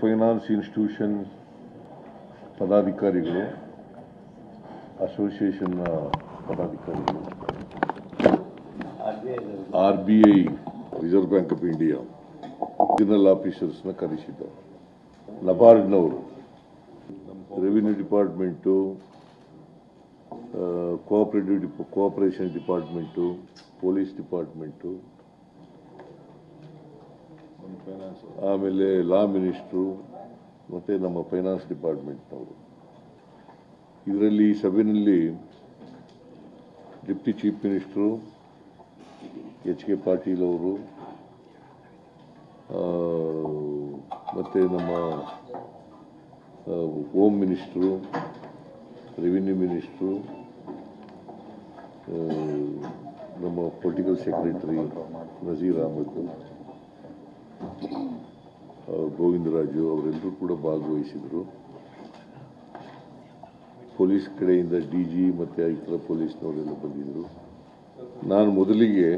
Finance institution ಪದಾಧಿಕಾರಿಗಳು, ಅಸೋಸಿಯೇಷನ್ನ ಪದಾಧಿಕಾರಿಗಳು, RBI reserve bank of India regional ಆಫೀಸರ್ಸ್ನ ಕರೆಸಿದ್ದಾರೆ. ನಬಾರ್ಡ್ನವರು, revenue department, cooperation department, police department, ಆಮೇಲೆ ಲಾ ಮಿನಿಸ್ಟ್ರು ಮತ್ತು ನಮ್ಮ ಫೈನಾನ್ಸ್ ಡಿಪಾರ್ಟ್ಮೆಂಟ್ನವರು. ಇದರಲ್ಲಿ ಈ ಸಭೆಯಲ್ಲಿ deputy chief minister HK Patil ಅವರು, ಮತ್ತು ನಮ್ಮ ಹೋಮ್ ಮಿನಿಸ್ಟ್ರು, ರೆವಿನ್ಯೂ ಮಿನಿಸ್ಟ್ರು, ನಮ್ಮ ಪೊಲಿಟಿಕಲ್ ಸೆಕ್ರೆಟರಿ ನಜೀರ್ ಅಹಮದ್, ಗೋವಿಂದರಾಜು ಅವರೆಲ್ಲರೂ ಕೂಡ ಭಾಗವಹಿಸಿದರು. ಪೊಲೀಸ್ ಕಡೆಯಿಂದ DG ಮತ್ತು ಇತರ ಪೊಲೀಸ್ನವರೆಲ್ಲ ಬಂದಿದ್ದರು. ನಾನು ಮೊದಲಿಗೆ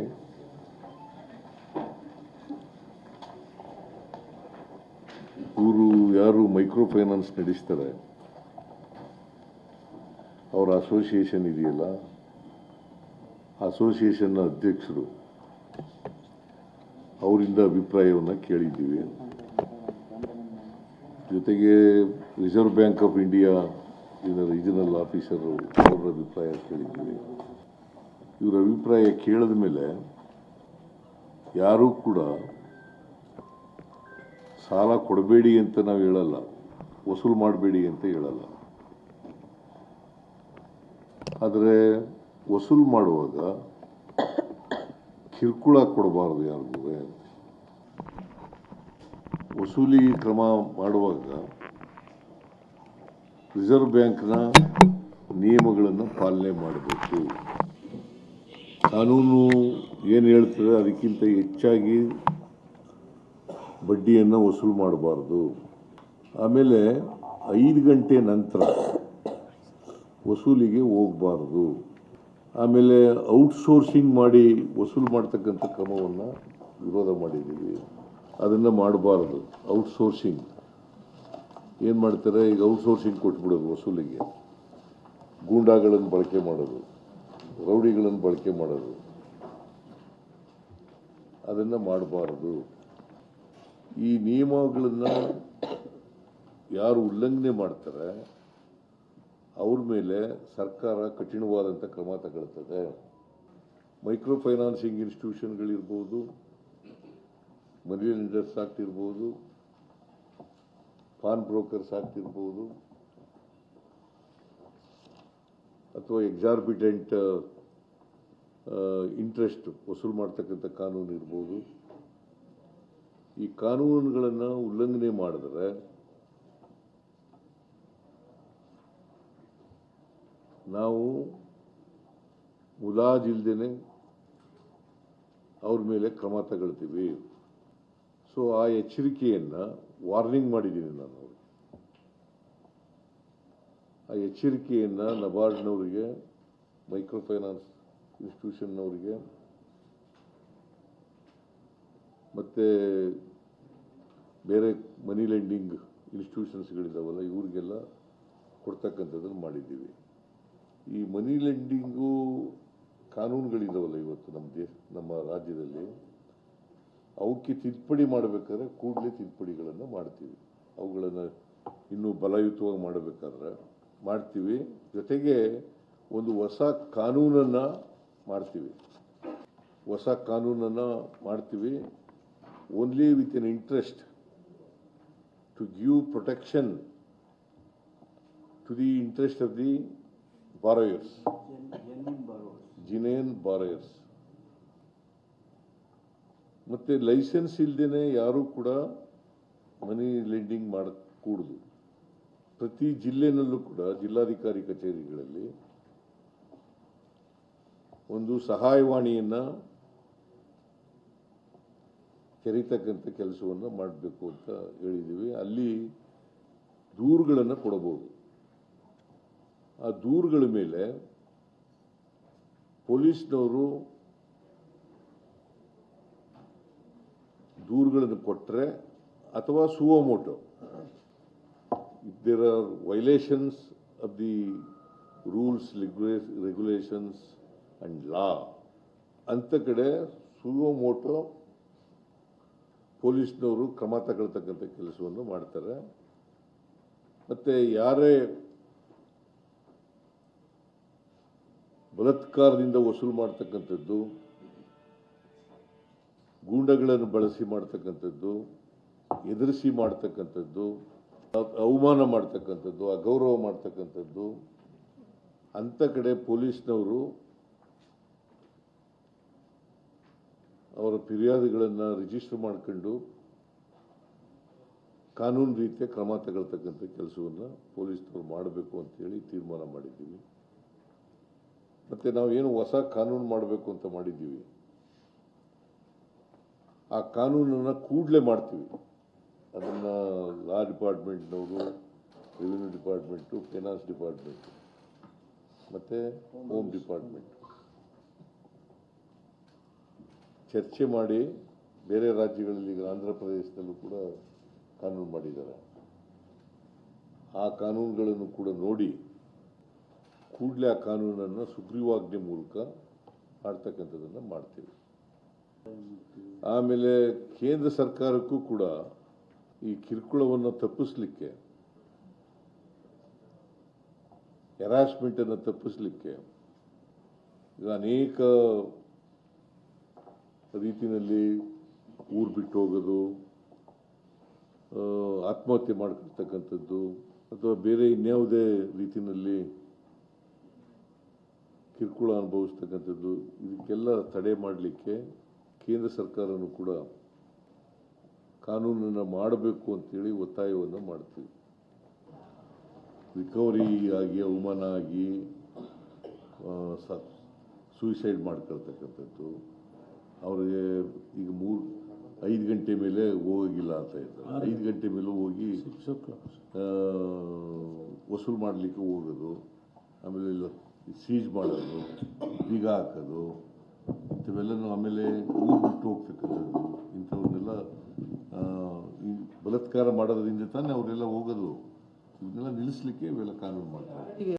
ಇವರು ಯಾರು ಮೈಕ್ರೋ ಫೈನಾನ್ಸ್ ನಡೆಸ್ತಾರೆ ಅವರ ಅಸೋಸಿಯೇಷನ್ ಇದೆಯಲ್ಲ, ಅಸೋಸಿಯೇಷನ್ನ ಅಧ್ಯಕ್ಷರು ಅವರಿಂದ ಅಭಿಪ್ರಾಯವನ್ನು ಕೇಳಿದ್ದೀವಿ. ಜೊತೆಗೆ reserve bank of India regional officer ಅವರ ಅಭಿಪ್ರಾಯ ಕೇಳಿದ್ದೀವಿ. ಇವರ ಅಭಿಪ್ರಾಯ ಕೇಳಿದ ಮೇಲೆ ಯಾರೂ ಕೂಡ ಸಾಲ ಕೊಡಬೇಡಿ ಅಂತ ನಾವು ಹೇಳಲ್ಲ, ವಸೂಲು ಮಾಡಬೇಡಿ ಅಂತ ಹೇಳಲ್ಲ. ಆದರೆ ವಸೂಲು ಮಾಡುವಾಗ ಕಿರುಕುಳ ಕೊಡಬಾರ್ದು ಯಾರಿಗೂ. ವಸೂಲಿ ಕ್ರಮ ಮಾಡುವಾಗ ರಿಸರ್ವ್ ಬ್ಯಾಂಕ್ನ ನಿಯಮಗಳನ್ನು ಪಾಲನೆ ಮಾಡಬೇಕು. ಕಾನೂನು ಏನು ಹೇಳ್ತದೆ ಅದಕ್ಕಿಂತ ಹೆಚ್ಚಾಗಿ ಬಡ್ಡಿಯನ್ನು ವಸೂಲು ಮಾಡಬಾರ್ದು. ಆಮೇಲೆ 5 ಗಂಟೆ ನಂತರ ವಸೂಲಿಗೆ ಹೋಗಬಾರ್ದು. ಆಮೇಲೆ ಔಟ್ಸೋರ್ಸಿಂಗ್ ಮಾಡಿ ವಸೂಲು ಮಾಡ್ತಕ್ಕಂಥ ಕ್ರಮವನ್ನು ವಿರೋಧ ಮಾಡಿದ್ದೀವಿ. ಅದನ್ನು ಮಾಡಬಾರ್ದು. ಔಟ್ಸೋರ್ಸಿಂಗ್ ಏನು ಮಾಡ್ತಾರೆ, ಈಗ ಔಟ್ಸೋರ್ಸಿಂಗ್ ಕೊಟ್ಬಿಡೋದು ವಸೂಲಿಗೆ, ಗೂಂಡಾಗಳನ್ನು ಬಳಕೆ ಮಾಡೋದು, ರೌಡಿಗಳನ್ನು ಬಳಕೆ ಮಾಡೋದು, ಅದನ್ನು ಮಾಡಬಾರ್ದು. ಈ ನಿಯಮಗಳನ್ನು ಯಾರು ಉಲ್ಲಂಘನೆ ಮಾಡ್ತಾರೆ ಅವ್ರ ಮೇಲೆ ಸರ್ಕಾರ ಕಠಿಣವಾದಂಥ ಕ್ರಮ ತಗೊಳ್ತದೆ. ಮೈಕ್ರೋ ಫೈನಾನ್ಸಿಂಗ್ ಇನ್ಸ್ಟಿಟ್ಯೂಷನ್ಗಳಿರ್ಬೋದು, ಮನಿ ಲೆಂಡರ್ಸ್ ಆಗ್ತಿರ್ಬೋದು, ಪಾನ್ ಬ್ರೋಕರ್ಸ್ ಆಗ್ತಿರ್ಬೋದು, ಅಥವಾ ಎಕ್ಸಾರ್ಬಿಟೆಂಟ್ ಇಂಟ್ರೆಸ್ಟ್ ವಸೂಲು ಮಾಡ್ತಕ್ಕಂಥ ಕಾನೂನು ಇರ್ಬೋದು. ಈ ಕಾನೂನುಗಳನ್ನು ಉಲ್ಲಂಘನೆ ಮಾಡಿದ್ರೆ ನಾವು ಮುಲಾಜಿಲ್ದೇನೆ ಅವ್ರ ಮೇಲೆ ಕ್ರಮ ತಗೊಳ್ತೀವಿ. ಸೊ ಆ ಎಚ್ಚರಿಕೆಯನ್ನು ವಾರ್ನಿಂಗ್ ಮಾಡಿದ್ದೀನಿ ನಾನು. ಆ ಎಚ್ಚರಿಕೆಯನ್ನು ನಬಾರ್ಡ್ನವರಿಗೆ, ಮೈಕ್ರೋ ಫೈನಾನ್ಸ್ ಇನ್ಸ್ಟಿಟ್ಯೂಷನ್ನವರಿಗೆ, ಮತ್ತು ಬೇರೆ ಮನಿ ಲೆಂಡಿಂಗ್ ಇನ್ಸ್ಟಿಟ್ಯೂಷನ್ಸ್ಗಳಿದ್ದಾವಲ್ಲ ಇವ್ರಿಗೆಲ್ಲ ಕೊಡ್ತಕ್ಕಂಥದ್ದನ್ನು ಮಾಡಿದ್ದೀವಿ. ಈ ಮನಿ ಲೆಂಡಿಂಗು ಕಾನೂನುಗಳಿದ್ದಾವಲ್ಲ ಇವತ್ತು ನಮ್ಮ ರಾಜ್ಯದಲ್ಲಿ, ಅವಕ್ಕೆ ತಿದ್ದುಪಡಿ ಮಾಡಬೇಕಾದ್ರೆ ಕೂಡಲೇ ತಿದ್ದುಪಡಿಗಳನ್ನು ಮಾಡ್ತೀವಿ. ಅವುಗಳನ್ನು ಇನ್ನೂ ಬಲಯುತವಾಗಿ ಮಾಡಬೇಕಾದ್ರೆ ಮಾಡ್ತೀವಿ. ಜೊತೆಗೆ ಒಂದು ಹೊಸ ಕಾನೂನನ್ನು ಮಾಡ್ತೀವಿ. Only with an interest to give protection to the interest of the borrowers, genuine borrowers. ಮತ್ತು ಲೈಸೆನ್ಸ್ ಇಲ್ಲದೇನೆ ಯಾರೂ ಕೂಡ ಮನಿ ಲೆಂಡಿಂಗ್ ಮಾಡಕೂಡದು. ಪ್ರತಿ ಜಿಲ್ಲೆನಲ್ಲೂ ಕೂಡ ಜಿಲ್ಲಾಧಿಕಾರಿ ಕಚೇರಿಗಳಲ್ಲಿ ಒಂದು ಸಹಾಯವಾಣಿಯನ್ನು ತೆರೀತಕ್ಕಂಥ ಕೆಲಸವನ್ನು ಮಾಡಬೇಕು ಅಂತ ಹೇಳಿದ್ದೀವಿ. ಅಲ್ಲಿ ದೂರುಗಳನ್ನು ಕೊಡಬಹುದು. ಆ ದೂರುಗಳ ಮೇಲೆ ಪೊಲೀಸ್ನವರು ದೂರುಗಳನ್ನು ಕೊಟ್ಟರೆ ಅಥವಾ suo motu if there are violations of the rules, regulations and law, ಅಂತ ಕಡೆ ಸುವೋಮೋಟೋ ಪೊಲೀಸ್ನವರು ಕ್ರಮ ತಗೊಳ್ತಕ್ಕಂಥ ಕೆಲಸವನ್ನು ಮಾಡ್ತಾರೆ. ಮತ್ತೆ ಯಾರೇ ಬಲಾತ್ಕಾರದಿಂದ ವಸೂಲು ಮಾಡ್ತಕ್ಕಂಥದ್ದು, ಗೂಂಡಗಳನ್ನು ಬಳಸಿ ಮಾಡ್ತಕ್ಕಂಥದ್ದು, ಎದುರಿಸಿ ಮಾಡ್ತಕ್ಕಂಥದ್ದು, ಅವಮಾನ ಮಾಡ್ತಕ್ಕಂಥದ್ದು, ಅಗೌರವ ಮಾಡ್ತಕ್ಕಂಥದ್ದು, ಅಂಥ ಕಡೆ ಪೊಲೀಸ್ನವರು ಅವರ ಫಿರ್ಯಾದಿಗಳನ್ನು ರಿಜಿಸ್ಟರ್ ಮಾಡ್ಕೊಂಡು ಕಾನೂನು ರೀತಿಯ ಕ್ರಮ ತಗೊಳ್ತಕ್ಕಂಥ ಕೆಲಸವನ್ನು ಪೊಲೀಸ್ನವರು ಮಾಡಬೇಕು ಅಂತೇಳಿ ತೀರ್ಮಾನ ಮಾಡಿದ್ದೀವಿ. ಮತ್ತು ನಾವೇನು ಹೊಸ ಕಾನೂನು ಮಾಡಬೇಕು ಅಂತ ಮಾಡಿದ್ದೀವಿ, ಆ ಕಾನೂನನ್ನು ಕೂಡಲೇ ಮಾಡ್ತೀವಿ. ಅದನ್ನು ಲಾ ಡಿಪಾರ್ಟ್ಮೆಂಟ್ನವರು, ರೆವಿನ್ಯೂ ಡಿಪಾರ್ಟ್ಮೆಂಟು, ಫೈನಾನ್ಸ್ ಡಿಪಾರ್ಟ್ಮೆಂಟು ಮತ್ತು ಹೋಮ್ ಡಿಪಾರ್ಟ್ಮೆಂಟ್ ಚರ್ಚೆ ಮಾಡಿ, ಬೇರೆ ರಾಜ್ಯಗಳಲ್ಲಿ ಈಗ ಆಂಧ್ರ ಪ್ರದೇಶದಲ್ಲೂ ಕೂಡ ಕಾನೂನು ಮಾಡಿದ್ದಾರೆ. ಆ ಕಾನೂನುಗಳನ್ನು ಕೂಡ ನೋಡಿ ಕೂಡಲೇ ಆ ಕಾನೂನನ್ನು ಸುಗ್ರೀವಾಜ್ಞೆ ಮೂಲಕ ಮಾಡ್ತಕ್ಕಂಥದ್ದನ್ನು ಮಾಡ್ತೀವಿ. ಆಮೇಲೆ ಕೇಂದ್ರ ಸರ್ಕಾರಕ್ಕೂ ಕೂಡ ಈ ಕಿರುಕುಳವನ್ನು ತಪ್ಪಿಸಲಿಕ್ಕೆ, ಹ್ಯಾರಾಸ್ಮೆಂಟನ್ನು ತಪ್ಪಿಸಲಿಕ್ಕೆ ಈಗ ಅನೇಕ ರೀತಿಯಲ್ಲಿ ಊರು ಬಿಟ್ಟು ಹೋಗೋದು, ಆತ್ಮಹತ್ಯೆ ಮಾಡ್ಕೊಳ್ತಕ್ಕಂಥದ್ದು ಅಥವಾ ಬೇರೆ ಇನ್ಯಾವುದೇ ರೀತಿಯಲ್ಲಿ ಕಿರುಕುಳ ಅನುಭವಿಸ್ತಕ್ಕಂಥದ್ದು, ಇದಕ್ಕೆಲ್ಲ ತಡೆ ಮಾಡಲಿಕ್ಕೆ ಕೇಂದ್ರ ಸರ್ಕಾರನೂ ಕೂಡ ಕಾನೂನನ್ನು ಮಾಡಬೇಕು ಅಂತೇಳಿ ಒತ್ತಾಯವನ್ನು ಮಾಡ್ತೀವಿ. ರಿಕವರಿ ಆಗಿ, ಅವಮಾನ ಆಗಿ ಸೂಸೈಡ್ ಮಾಡ್ಕೊಳ್ತಕ್ಕಂಥದ್ದು, ಅವರಿಗೆ ಈಗ 5 ಗಂಟೆ ಮೇಲೆ ಹೋಗಿಲ್ಲ ಅಂತ ಇದ್ದಾರೆ. 5 ಗಂಟೆ ಮೇಲೆ ಹೋಗಿ ವಸೂಲು ಮಾಡಲಿಕ್ಕೆ ಹೋಗೋದು, ಆಮೇಲೆ ಸೀಜ್ ಮಾಡೋದು, ಬೀಗ ಹಾಕೋದು, ಇಂಥವೆಲ್ಲನೂ, ಆಮೇಲೆ ಊರು ಬಿಟ್ಟು ಹೋಗ್ತಕ್ಕಂಥದ್ದು, ಇಂಥವನ್ನೆಲ್ಲ ಈ ಬಲಾತ್ಕಾರ ಮಾಡೋದ್ರಿಂದ ತಾನೇ ಅವರೆಲ್ಲ ಹೋಗೋದು. ಇವನ್ನೆಲ್ಲ ನಿಲ್ಲಿಸಲಿಕ್ಕೆ ಇವೆಲ್ಲ ಕಾನೂನು ಮಾಡ್ತಾರೆ.